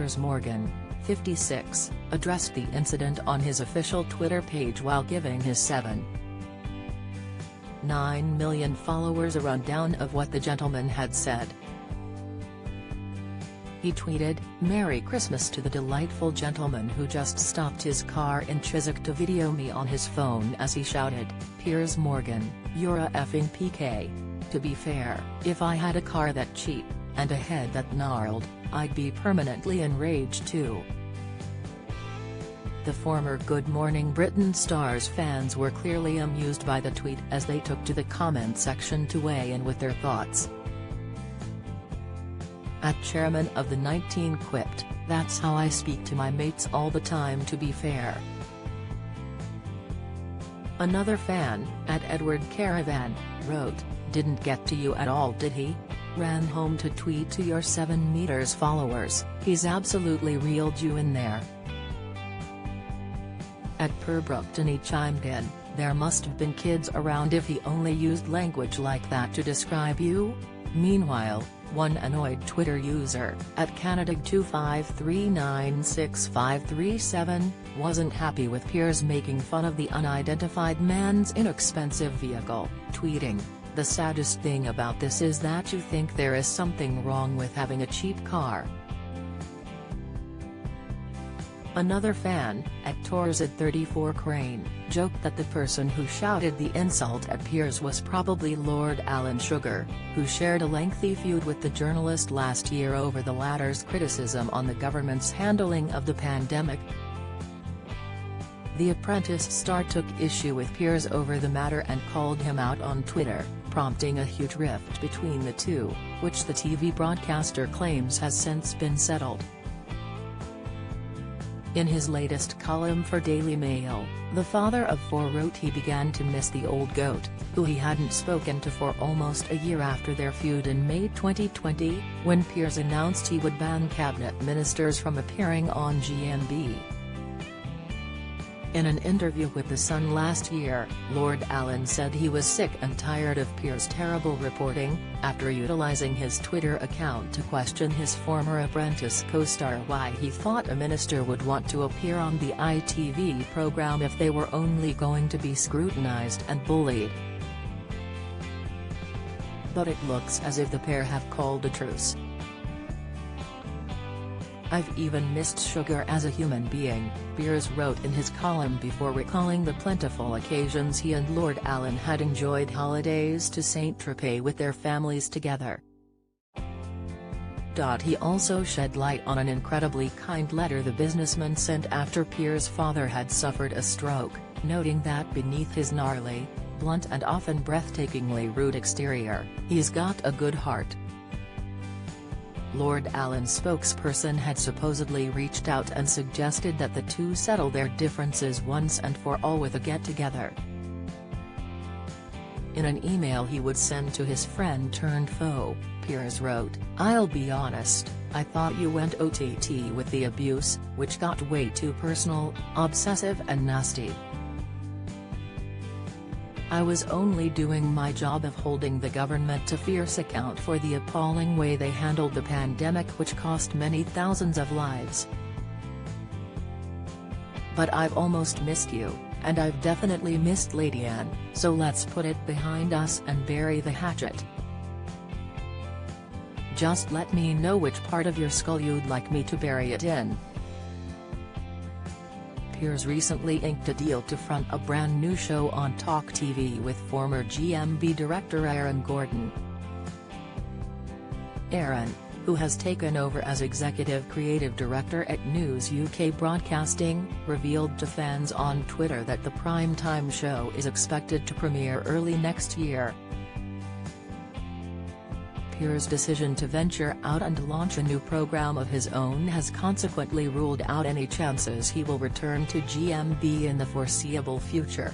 Piers Morgan, 56, addressed the incident on his official Twitter page while giving his 7.9 million followers a rundown of what the gentleman had said. He tweeted, "Merry Christmas to the delightful gentleman who just stopped his car in Chiswick to video me on his phone as he shouted, 'Piers Morgan, you're a effing PK. To be fair, if I had a car that cheap, and a head that gnarled, I'd be permanently enraged too.'" The former Good Morning Britain star's fans were clearly amused by the tweet as they took to the comment section to weigh in with their thoughts. Chairman of the 19 quipped, "That's how I speak to my mates all the time, to be fair." Another fan, @Edward Caravan, wrote, "Didn't get to you at all, did he? Ran home to tweet to your 7 meters followers, he's absolutely reeled you in there." @Perbrookton chimed in, "There must have been kids around if he only used language like that to describe you." Meanwhile, one annoyed Twitter user, @Canada253965337, wasn't happy with Piers making fun of the unidentified man's inexpensive vehicle, tweeting, "The saddest thing about this is that you think there is something wrong with having a cheap car." Another fan, @Torzed34 Crane, joked that the person who shouted the insult at Piers was probably Lord Alan Sugar, who shared a lengthy feud with the journalist last year over the latter's criticism on the government's handling of the pandemic. The Apprentice star took issue with Piers over the matter and called him out on Twitter, prompting a huge rift between the two, which the TV broadcaster claims has since been settled. In his latest column for Daily Mail, the father of 4 wrote he began to miss the old goat, who he hadn't spoken to for almost a year after their feud in May 2020, when Piers announced he would ban cabinet ministers from appearing on GMB. In an interview with The Sun last year, Lord Alan said he was sick and tired of Piers' terrible reporting, after utilising his Twitter account to question his former Apprentice co-star why he thought a minister would want to appear on the ITV programme if they were only going to be scrutinised and bullied. But it looks as if the pair have called a truce. "I've even missed Sugar as a human being," Piers wrote in his column before recalling the plentiful occasions he and Lord Alan had enjoyed holidays to Saint-Tropez with their families together. He also shed light on an incredibly kind letter the businessman sent after Piers' father had suffered a stroke, noting that beneath his gnarly, blunt and often breathtakingly rude exterior, he's got a good heart. Lord Alan's spokesperson had supposedly reached out and suggested that the two settle their differences once and for all with a get-together. In an email he would send to his friend-turned-foe, Piers wrote, "I'll be honest, I thought you went OTT with the abuse, which got way too personal, obsessive and nasty. I was only doing my job of holding the government to fierce account for the appalling way they handled the pandemic, which cost many thousands of lives. But I've almost missed you, and I've definitely missed Lady Anne, so let's put it behind us and bury the hatchet. Just let me know which part of your skull you'd like me to bury it in." Piers recently inked a deal to front a brand new show on Talk TV with former GMB director Aaron Gordon. Aaron, who has taken over as executive creative director at News UK Broadcasting, revealed to fans on Twitter that the prime-time show is expected to premiere early next year. Piers' decision to venture out and launch a new program of his own has consequently ruled out any chances he will return to GMB in the foreseeable future.